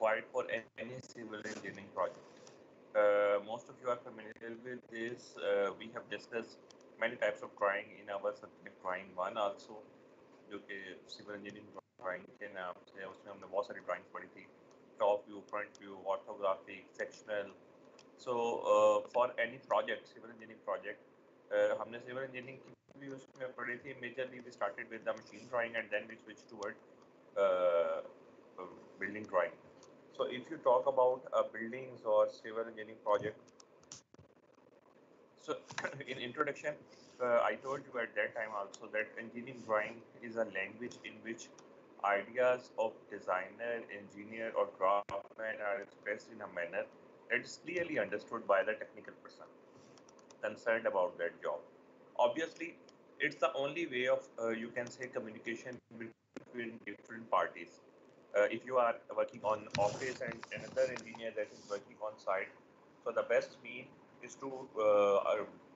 required for any civil engineering project. Most of you are familiar with this. We have discussed many types of drawing in our subject drawing one also, जो कि civil engineering drawing के नाम से उसमें हमने बहुत सारी drawings पढ़ी थी, top view, front view, orthographic, sectional. So for any project, civil engineering project, हमने civil engineering की भी उसमें पढ़ी थी. Majorly we started with the machine drawing and then we switched toward building drawing. So if you talk about buildings or civil engineering project, so in introduction, I told you at that time also that engineering drawing is a language in which ideas of designer, engineer or craftsman are expressed in a manner that is clearly understood by the technical person concerned about that job. Obviously, it's the only way of, you can say, communication between different parties. If you are working on office and another engineer that is working on site, so the best mean is to,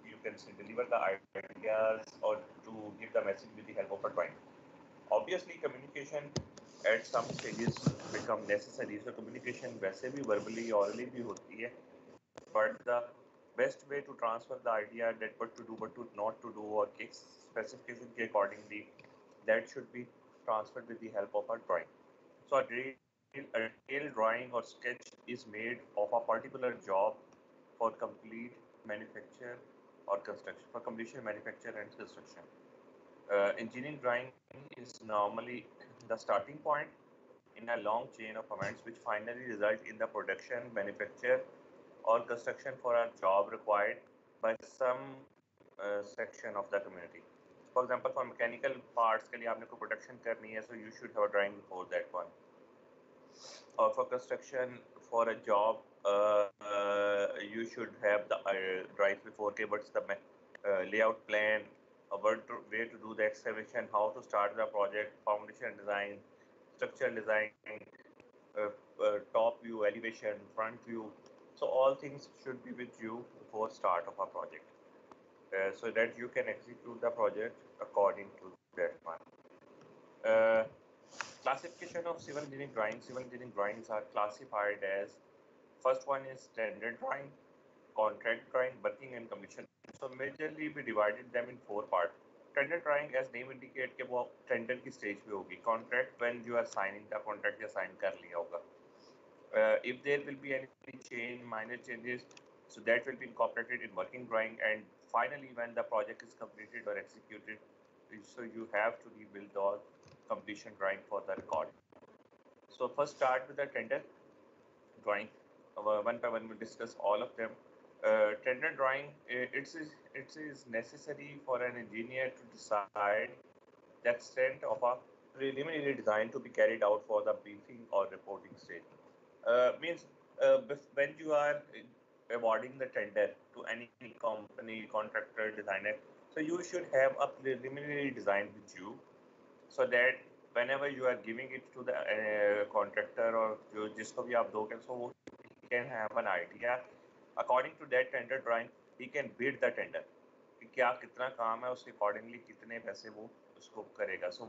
you can say, deliver the ideas or to give the message with the help of a drawing. Obviously, communication at some stages become necessary. So communication वैसे भी verbally, orally भी होती है, but the best way to transfer the idea that what to do, what to not to do, or specification accordingly, that should be transferred with the help of a drawing. So a detailed drawing or sketch is made of a particular job for complete manufacture or construction, for completion, manufacture and construction. Engineering drawing is normally the starting point in a long chain of events which finally result in the production, manufacture or construction for a job required by some section of the community. For example, for mechanical parts के लिए आपने कोई production करनी है, so you should have a drawing before that one. Or for construction, for a job, you should have the drawings before. Okay, what's the layout plan, where to do the excavation, how to start the project, foundation design, structural design, top view, elevation, front view. So all things should be with you before start of a project, so that you can execute the project according to that one. Classification of civil engineering drawings. Civil engineering drawings are classified as, first one is standard drawing, contract drawing, working and commission. So majorly we divided them in four parts. Tender drawing, as name indicate कि वो tender की stage पे होगी. Contract, when you are signing the contract या sign कर लिया होगा. If there will be any change, minor changes, so that will be incorporated in working drawing, and finally when the project is completed or executed, so you have to rebuild the completion drawing for the record. So first start with the tender drawing. One by one we'll discuss all of them. Tender drawing, it is necessary for an engineer to decide the extent of a preliminary design to be carried out for the briefing or reporting stage. Means when you are awarding the tender to any company, contractor, designer, so you should have a preliminary design with you, so that whenever you are giving it to the contractor or जिसको भी आप दोगे, so he can have an idea. According to that tender drawing, he can bid the tender. कि क्या कितना काम है, उसके accordingly कितने पैसे वो उसको करेगा. So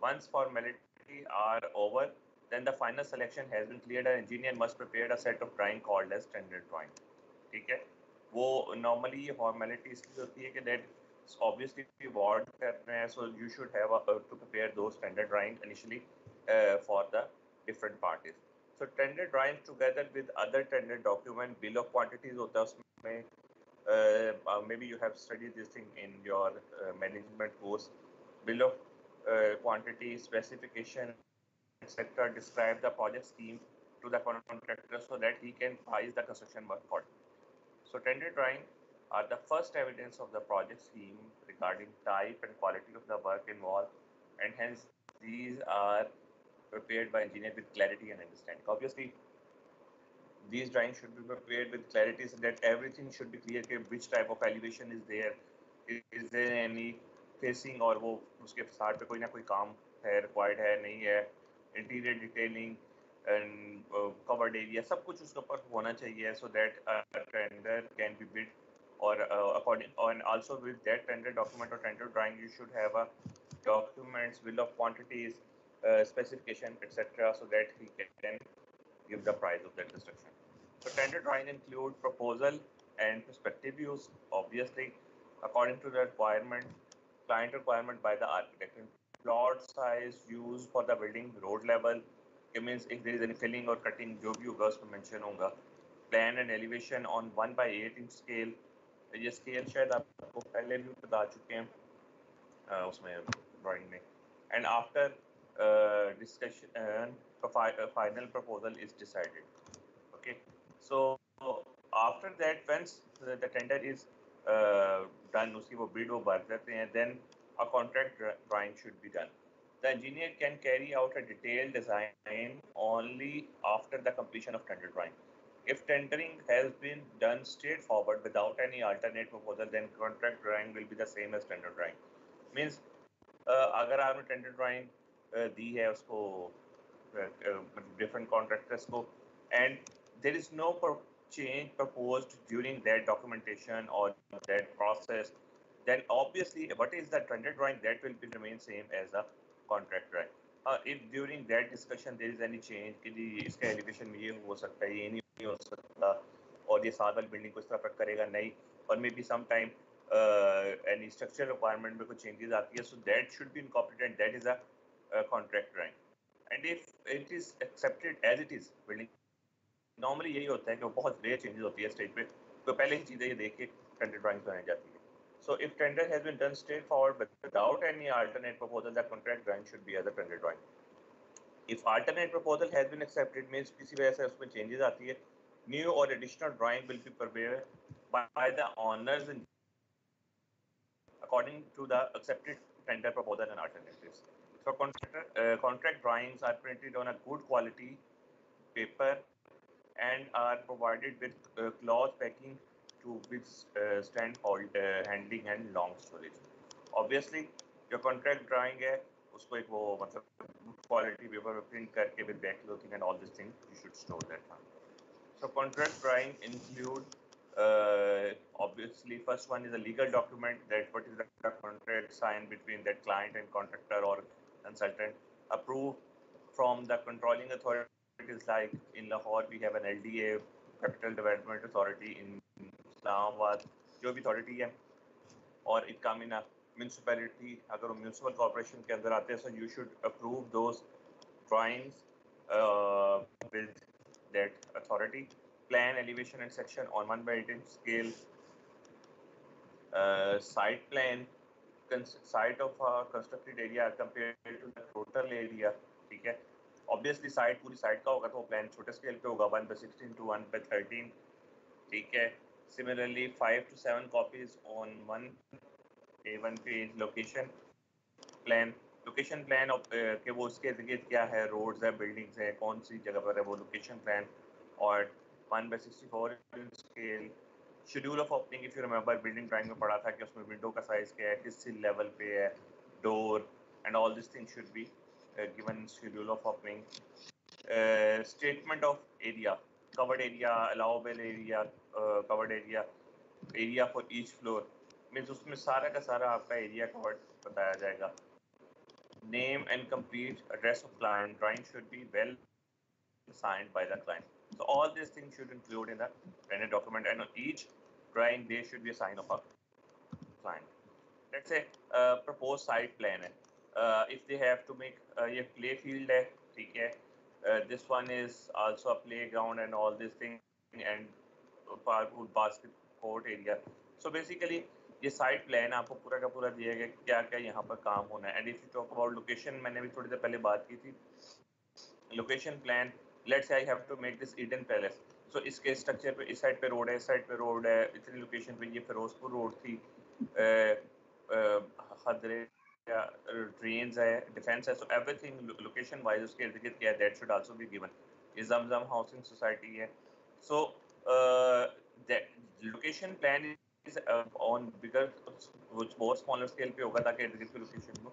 once formality are over, then the final selection has been cleared. An engineer must prepare a set of drawing called as tender drawing. ठीक है, वो normally ये formality इसलिए होती है कि that obviously award करना है, so you should have to prepare those tender drawing initially for the different parties. So tender drawing together with other tender document, bill of quantities होता है उसमें. Maybe you have studied this thing in your management course. Bill of quantity, specification, etc. describe the project scheme to the contractor so that he can price the construction work for it. So tender drawing are the first evidence of the project scheme regarding type and quality of the work involved, and hence these are prepared by engineer with clarity and understanding. Obviously, these drawings should be prepared with clarity so that everything should be clear. Which type of elevation is there? Is there any facing और वो उसके साथ पे कोई ना कोई काम है, required है, नहीं है? Interior detailing and covered area, सब कुछ उसके ऊपर होना चाहिए, so that a tender can be bid or according, and also with that tender document or tender drawing, you should have a documents, bill of quantities, specification, etc., so that he can give the price of that construction. So tender drawing include proposal and prospective views, obviously, according to the requirement, client requirement by the architect. And plot size used for the building, road level, it means if there is any filling or cutting, जो भी होगा उसमें mention होगा. Plan and elevation on 1/8 inch scale. ये scale शायद आपको पहले भी बता चुके हैं उसमें drawing में. And after discussion, final proposal is decided. Okay, so after that, once the tender is done, uski wo bid wo bhar dete hain, then a contract drawing should be done. The engineer can carry out a detailed design only after the completion of tender drawing. If tendering has been done straightforward without any alternate proposal, then contract drawing will be the same as tender drawing. Means अगर आपने tender drawing दी है उसको different contractors को and there is no change proposed during that documentation or that process, then obviously what is the tender drawing that will be remain same as the contract drawing. If during that discussion there is any change कि जी इसका elevation में ये हो सकता है ये नहीं हो सकता और ये सात वाली बिल्डिंग को इस तरह पर करेगा नहीं और maybe sometime any structural requirement में कुछ changes आती है, so that should be incorporated and that is a contract drawing. And if it is accepted as it is building, normally यही होता है कि बहुत rare changes होती है stage पे, तो पहले ही चीजें ये देख के tender drawing बनाई जाती है. So if tender has been done straightforward but without any alternate proposal, the contract drawing should be as a tender drawing. If alternate proposal has been accepted, means किसी वजह से उसमें changes आती है, new or additional drawing will be prepared by the owners according to the accepted tender proposal and alternatives. So contract drawings are printed on a good quality paper and are provided with cloth packing to withstand handling and long storage. Obviously, जो contract drawing है उसको एक वो मतलब good quality paper में print करके with backclothing and all these things you should store that one. So contract drawing include obviously first one is a legal document that what is the contract signed between that client and contractor or consultant, approved from the controlling authorities like in Lahore we have an LDA, Capital Development Authority, in Islamabad जो भी authority है और it come in a municipality, अगर वो municipal corporation के अंदर आते हैं, so you should approve those drawings with that authority. Plan, elevation and section on 1/8 inch scale. Site plan, site of a constructed area compared to the total area. ठीक है. Obviously site पूरी site का होगा तो plan छोटे scale पे होगा 1/16 to 1/13. ठीक है. Similarly 5 to 7 copies on one A1 page. Location plan. Location plan of कि वो उसके इर्द-गिर्द क्या है, roads है, buildings है, कौन सी जगह पर है, वो location plan. और 1/64 inch scale. Schedule of opening, if you remember building drawing में पढ़ा था कि उसमें window का size क्या है, किस level पे है, door and all these things should be given schedule of opening. Statement of area, covered area, allowable area, covered area, area for each floor. Means उसमें सारा का सारा आपका area covered बताया जाएगा. Name and complete address of client. Drawing should be well signed by the client. So all these things should include in the tender document, and on each drawing there should be a sign of a client. Let's say proposed site plan है. If they have to make ये play field है, ठीक है. This one is also a playground and all these things and basket court area. So basically ये site plan आपको पूरा का पूरा दिया गया क्या क्या यहाँ पर काम होना है. And if you talk about location, मैंने भी थोड़ी देर पहले बात की थी. Location plan, let's say I have to make this Eden palace. So इसके स्ट्रक्चर पे इस साइड पे रोड है, इस साइड पे रोड है, इतनी लोकेशन पे ये फिरोजपुर रोड थी, खदरे ट्रेन्स है, डिफेंस है. सो एवरीथिंग लोकेशन वाइज उसके इर्द गिर्द क्या है, that should also be given. ये जमजम हाउसिंग सोसाइटी है. सो location plan on bigger which more smaller scale पे होगा ताकि इर्द गिर्द की लोकेशन को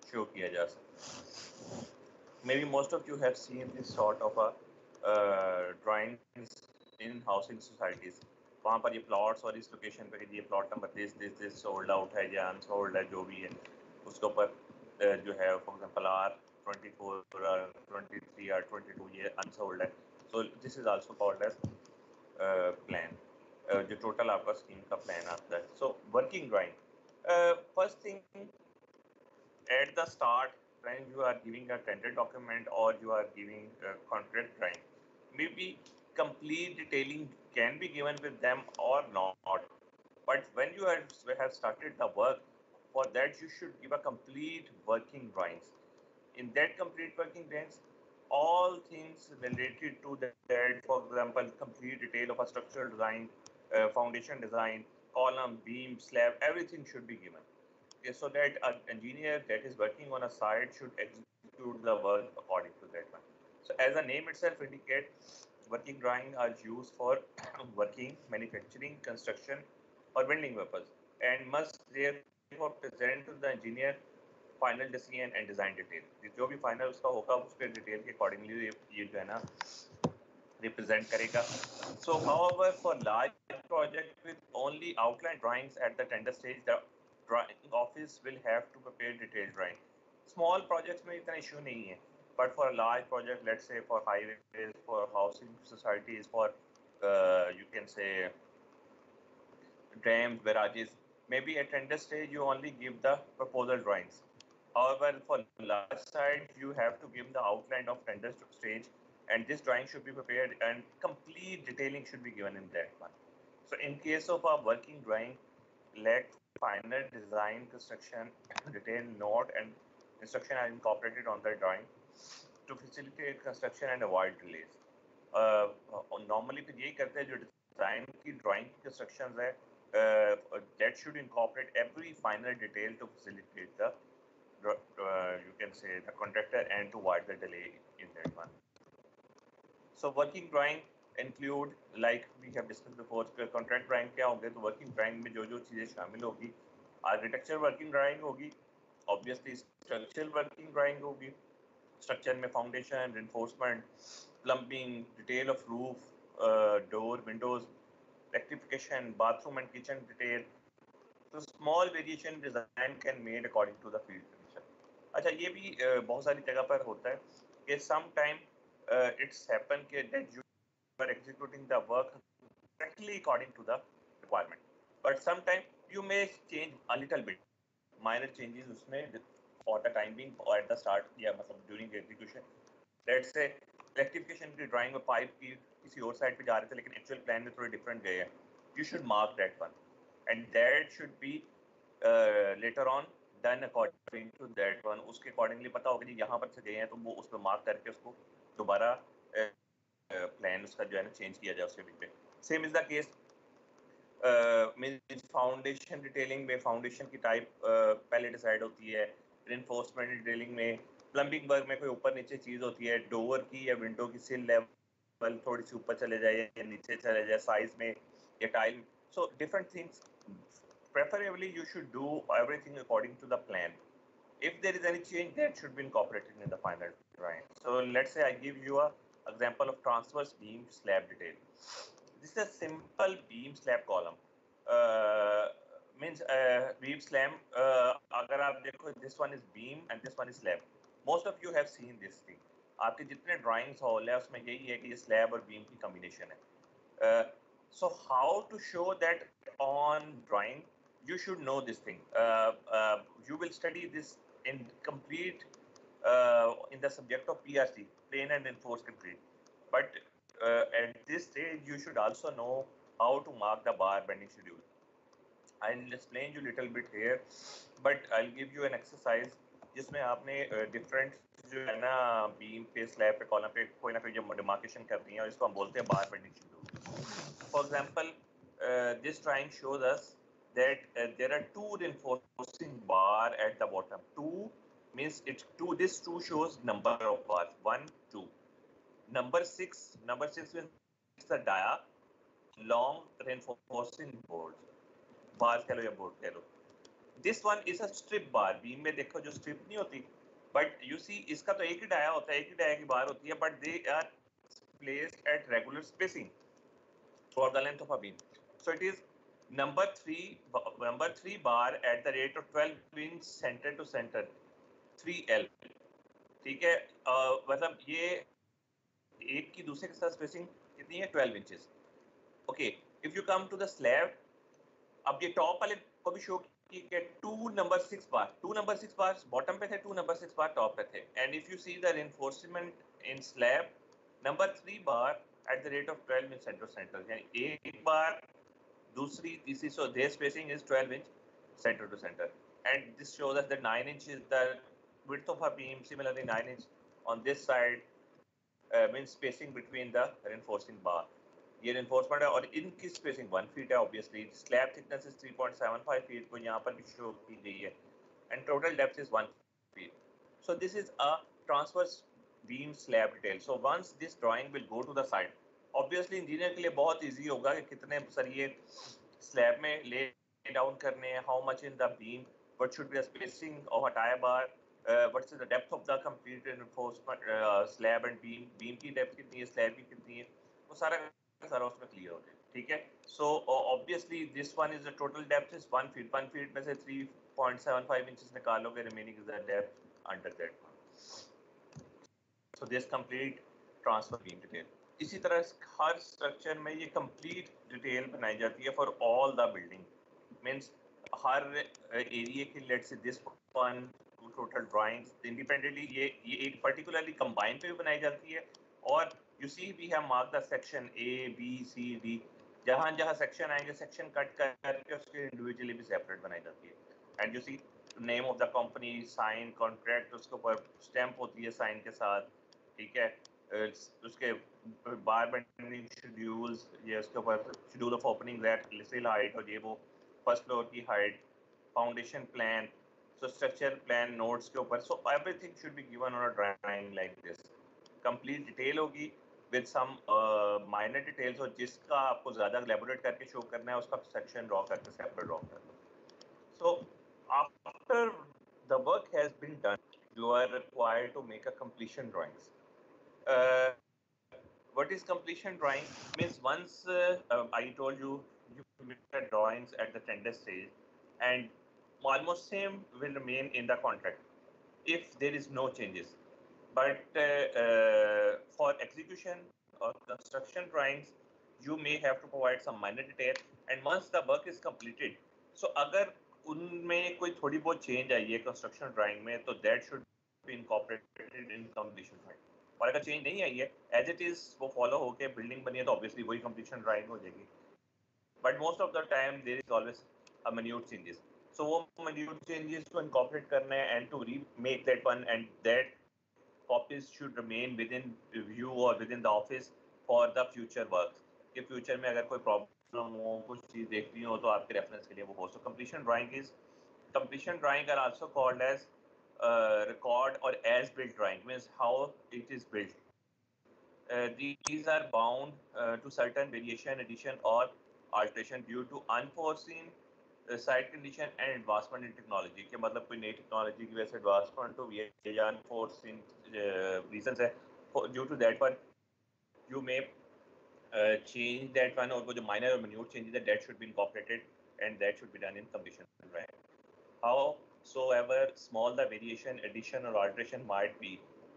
शो किया जा सके. Maybe most of you have seen this sort of a drawings in housing societies. वहाँ पर ये plots और इस लोकेशन पे ये plot number this sold out है या unsold है, जो भी है उसके ऊपर जो है for example R24 or 23 or 22 ये unsold है. So this is also called as plan. जो total आपका scheme का plan आता है. So working drawing. First thing at the start when you are giving a tender document or you are giving a contract drawing, maybe complete detailing can be given with them or not. But when you have started the work, for that you should give a complete working drawings. In that complete working drawings, all things related to that, for example, complete detail of a structural design, foundation design, column, beam, slab, everything should be given. Okay, so that an engineer that is working on a site should execute the work according to that one. So as the name itself indicates, working drawing are used for working, manufacturing, construction, or building purpose, and must therefore present to the engineer final decision and design detail. जो भी final उसका होगा उसके detail के accordingly ये जो है ना रिप्रेजेंट करेगा. So however for large project with only outline drawings at the tender stage, the drawing office will have to prepare detail drawing. Small projects में इतना इशू नहीं है, but for large project, let's say for highways, for housing societies, for you can say dams, barrages, maybe at tender stage you only give the proposal drawings. However, for large site, you have to give the outline of tender stage, and this drawing should be prepared and complete detailing should be given in that one. So in case of a working drawing, let final design, construction, detail note and instruction are incorporated on the drawing to facilitate construction and avoid delays. Normally फिर यही करते हैं जो design की drawing की constructions है, that should incorporate every final detail to facilitate the you can say the contractor and to avoid the delay in that one. So working drawing include, like we have discussed before, contract drawing क्या होंगे, तो working drawing में जो चीजें शामिल होगी, architecture working drawing होगी, obviously structural working drawing होगी, structure में foundation, reinforcement, plumbing, detail of roof, door, windows, rectification, bathroom and kitchen detail. So small variation design can made according to the field condition. अच्छा, ये भी बहुत सारी जगह पर होता है कि sometime it's happen कि that you are executing the work correctly according to the requirement, but sometime you may change a little bit, minor changes उसमें for the time being or at the start या मतलब during the execution. Let's say rectification की drawing में pipe की किसी और side पे जा रहे थे लेकिन actual plan में थोड़े different गए हैं. You should mark that one, and that should be later on done according to that one. उसके accordingly पता होगा कि यहाँ पर से गए हैं तो वो उस पर mark करके उसको दोबारा plan उसका जो है ना change किया जाए उसके बीच में. Same is the case means foundation detailing में foundation की type पहले decide होती है. Reinforcement detailing में plumbing work में कोई ऊपर नीचे चीज होती है, door की या window की sill level थोड़ी सी ऊपर चले जाए या नीचे चले जाए, size में या tile. So different things. Preferably you should do everything according to the plan. If there is any change, that should be incorporated in the final drawing. So let's say I give you a example of transverse beam slab detail. This is a simple beam slab column. Means beam slab. अगर आप देखो, this one is beam and this one is slab. Most of you have seen this thing. आपके जितने drawings hall है उसमें यही है कि ये slab और beam की combination है. So how to show that on drawing? You should know this thing. You will study this in complete in the subject of PRC, plain and reinforced concrete. But at this stage, you should also know how to mark the bar bending schedule. I'll explain you a little bit here, but I'll give you an exercise जिसमें आपने different जो है ना beam पे, slab पे, column पे कोई ना कोई जो demarcation करनी है और इसको हम बोलते हैं bar bending schedule. For example, this drawing shows us that there are two reinforcing bar at the bottom. Two means it's two. This two shows number of bars. 1, 2. Number six means the dia long reinforcing board. Bars कह लो या board कह लो. This one is a strip bar. Beam में देखो जो strip नहीं होती, but you see इसका तो एक ही डाया होता है, एक ही डाया की बार होती है, but they are placed at regular spacing for the length of a beam. So it is number 3 bar at the rate of 12 inch center to center, 3L. ठीक है, मतलब ये एक की दूसरे के साथ स्पेसिंग कितनी है 12 inches. Okay, if you come to the slab, अब ये टॉप वाले को भी शो कि 2 नंबर 6 बार बॉटम पे थे, 2 नंबर 6 बार टॉप पे थे. And if you see the reinforcement in slab, number 3 bar at the rate of 12 inch center to center, यानी एक बार दूसरी तीसरी, so their spacing is 12 inch center to center, and this shows us that 9 inch is the width of a beam. Similarly, 9 inch on this side means spacing between the reinforcing bar. ये reinforcement है और इनकी spacing 1 feet है. Obviously, slab thickness is 3.75 feet, को यहाँ पर भी show की गई है, and total depth is 1 feet. So this is a transverse beam slab detail. So once this drawing will go to the side, obviously engineer के लिए बहुत easy होगा कि कितने सरिये slab में lay down करने हैं, how much in the beam, what should be the spacing of a tie bar, what is the depth of the complete reinforcement slab and beam की depth कितनी है, slab की कितनी है, वो सारा उसमें clear हो जाए. ठीक है. So obviously this one is the total depth is 1 feet. 1 feet में से 3.75 inches निकालोगे, remaining is the depth under that one. So this complete transfer beam detail. इसी तरह हर स्ट्रक्चर में ये कंप्लीट डिटेल बनाई जाती है for all the building. Means हर एरिया की let's say this one total drawings independently ये एक पर्टिकुलरली कंबाइन पे भी बनाई जाती है. और you see we have mark the section A B C D. जहाँ सेक्शन आएंगे सेक्शन कट करके उसके इंडिविजुअली भी सेपरेट बनाई जाती है. And you see name of the company, sign, contract, उसके ऊपर स्टैंप होती है साइन के साथ. ठीक है. उसके बार बेंडिंग शेड्यूल्स, ये उसके ऊपर शेड्यूल ऑफ ओपनिंग दैट लिसिल हाइट और ये वो फर्स्ट फ्लोर की height, foundation plan, so structure plan notes के ऊपर. So everything should be given on a drawing like this. Complete detail होगी विद सम माइनर डिटेल्स, और जिसका आपको ज़्यादा एलेबोरेट करके शो करना है उसका सेक्शन ड्रॉ करके सेपरेट ड्रॉ करना. So after the work has been done, you are required to make a completion drawings. What is completion drawing? Means once I told you make the drawings at the tender stage, and almost same will remain in the contract if there is no changes. But for execution or construction drawings, you may have to provide some minor detail. And once the work is completed, so अगर उनमें कोई थोड़ी बहुत change आई है construction drawing में, तो that should be incorporated in completion drawing. और अगर चेंज नहीं आई है, एज इट इज वो फॉलो होके बिल्डिंग बनी है, तो ऑब्वियसली वही कंप्लीशन ड्राइंग हो जाएगी. But most of the time there is always a minute changes. So वो मिन्यूट चेंजेस को इनकॉर्पोरेट करना है and to remake that one, and that copies should remain within view or within the office for the future work. कि future में अगर कोई problem हो, कुछ चीज देखनी हो, तो आपके रेफरेंस के लिए वो हो. So completion drawing are also called as record or as built drawing, means how it is built. These are bound to certain variation, addition or alteration due to unforeseen site condition and advancement in technology. के मतलब कोई नई technology की वजह से advancement हो या unforeseen reasons है, due to that one you may change that one, और वो जो minor or minute changes that should be incorporated and that should be done in completion drawing. Howsoever small the variation, addition or alteration might be,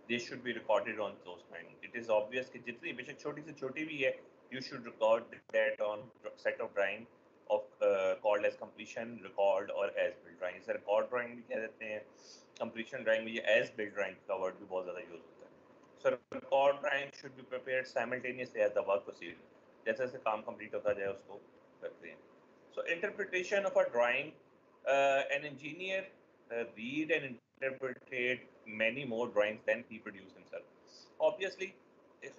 this should be recorded on those drawings. It is obvious कि जितनी बेशक छोटी से छोटी भी है, you should record that on set of drawing of called as completion, record or as built drawing. इसे record drawing भी कह देते हैं. completion drawing में ये as built drawing का word भी बहुत ज़्यादा यूज होता है. So record drawing should be prepared simultaneously as the work proceeds. जैसे जैसे काम complete होता जाए उसको करते हैं. So interpretation of a drawing, an engineer read and interpret many more drawings than he produce himself. Obviously,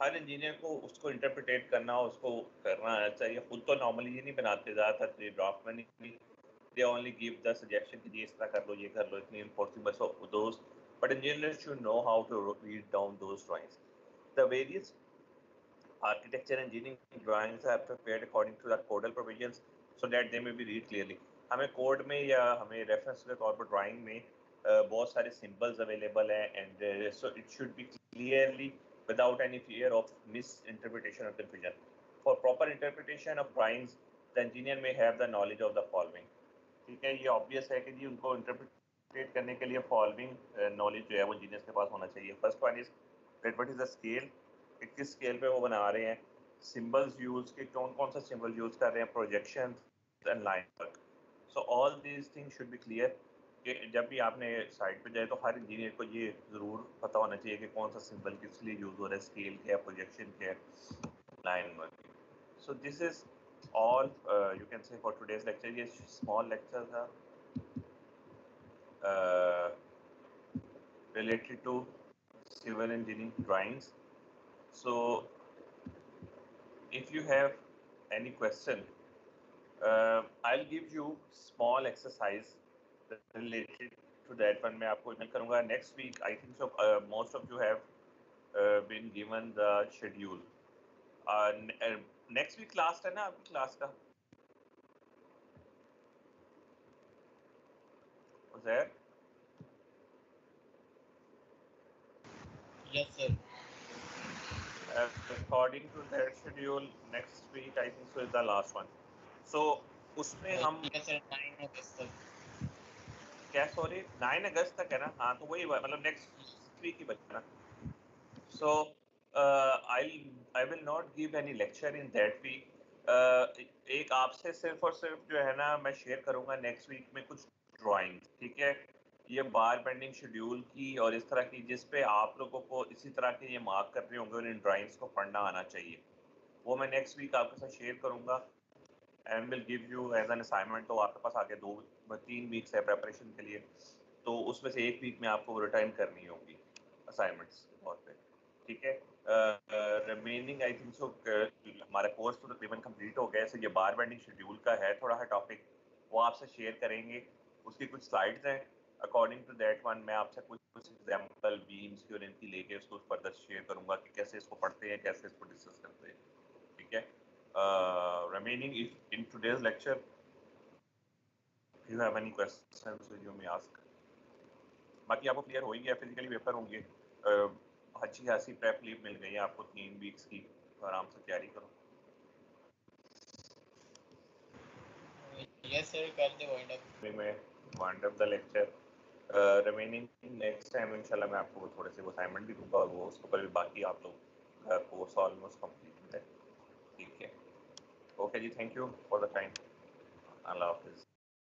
her engineer को उसको इंटरप्रिटेट करना, उसको करना चाहिए. खुद तो नॉर्मली ये नहीं बनाते, ज़्यादातर ड्राफ्ट में नहीं. They only give the suggestion कि इस तरह कर लो, ये कर लो, इतनी इम्पोर्टेंट बस दोस्त. But engineer should know how to read down those drawings. The various architecture engineering drawings are prepared according to the codal provisions so that they may be read clearly. हमें कोड में या हमें reference के तौर पर drawing में बहुत सारे सिंबल्स अवेलेबल हैं, and so it should be clearly without any fear of misinterpretation or confusion. For proper interpretation of drawings, the engineer may have the knowledge of the following. ठीक है, ये obvious है कि जी उनको interpret करने के लिए following knowledge जो है वो engineers के पास होना चाहिए. First one is that what is the scale, कि किस स्केल पे वो बना रहे हैं, सिंबल्स यूज के कौन कौन सा सिंबल यूज कर रहे हैं, projection and line work. So all these things should be clear कि जब भी आपने साइट पे जाए तो हर इंजीनियर को ये ज़रूर पता होना चाहिए कि कौन सा सिंबल किस लिए यूज़ हो रहा है, स्केल क्या है, प्रोजेक्शन क्या है, line work. So this is all you can say for today's lecture. Yes, small lectures are related to civil engineering drawings. So if you have any question, I'll give you small exercise related to that one. मैं आपको email करूँगा next week. I think so. Most of you have been given the schedule. Next week class है ना आपकी class का? Was there? Yes, sir. According to that schedule, next week I think so is the last one. So उसमें हम Yes, sir. 9 August तक. क्या sorry 9 अगस्त तक है ना? हाँ तो वही मतलब नेक्स्ट वीक ही बचा ना. So I will not give any lecture in that week. एक आपसे सिर्फ और सिर्फ जो है ना मैं शेयर करूँगा नेक्स्ट वीक में कुछ ड्राइंग, ठीक है? ये बार बेंडिंग शेड्यूल की और इस तरह की जिस पे आप लोगों को इसी तरह के ये मार्क करने होंगे और इन ड्राइंग्स को पढ़ना आना चाहिए. वो मैं नेक्स्ट वीक आपके साथ शेयर करूँगा and will give you as an assignment. तो आपके पास आगे 2-3 वीक्स है प्रेपरेशन के लिए, तो उसमें से एक वीक में आपको रिटाइम करनी होगी असाइनमेंट्स के तौर पे, ठीक है? रिमेनिंग आई थिंक सो हमारा कोर्स तो तकरीबन कंप्लीट हो गया है. ये बार बेंडिंग शेड्यूल का है थोड़ा सा टॉपिक, वो आपसे शेयर करेंगे. उसकी कुछ स्लाइड्स हैं, अकॉर्डिंग टू दैट वन मैं आपसे कुछ एग्जांपल बीम्स की और इनकी लेके उसको फर्दर शेयर करूंगा कि कैसे इसको पढ़ते हैं, कैसे इसको डिस्कस करते हैं, ठीक है? Remaining if in today's lecture if you have any questions you may ask. बाकी आपको क्लियर हो ही गया, फिजिकली पेपर होंगे, अच्छी खासी प्रेप लीव मिल गई है आपको 3 वीक्स की, तो आराम से तैयारी करो. Yes, sir. कर दे wind up. मैं wind up the lecture. Remaining next time इंशाल्लाह मैं आपको थोड़े से असाइनमेंट भी दूंगा और वो उसके ऊपर भी बाकी आप लोग का कोर्स ऑलमोस्ट कंप्लीट है, ठीक है? ओके जी, thank you for the time. अल्लाह हाफिज़.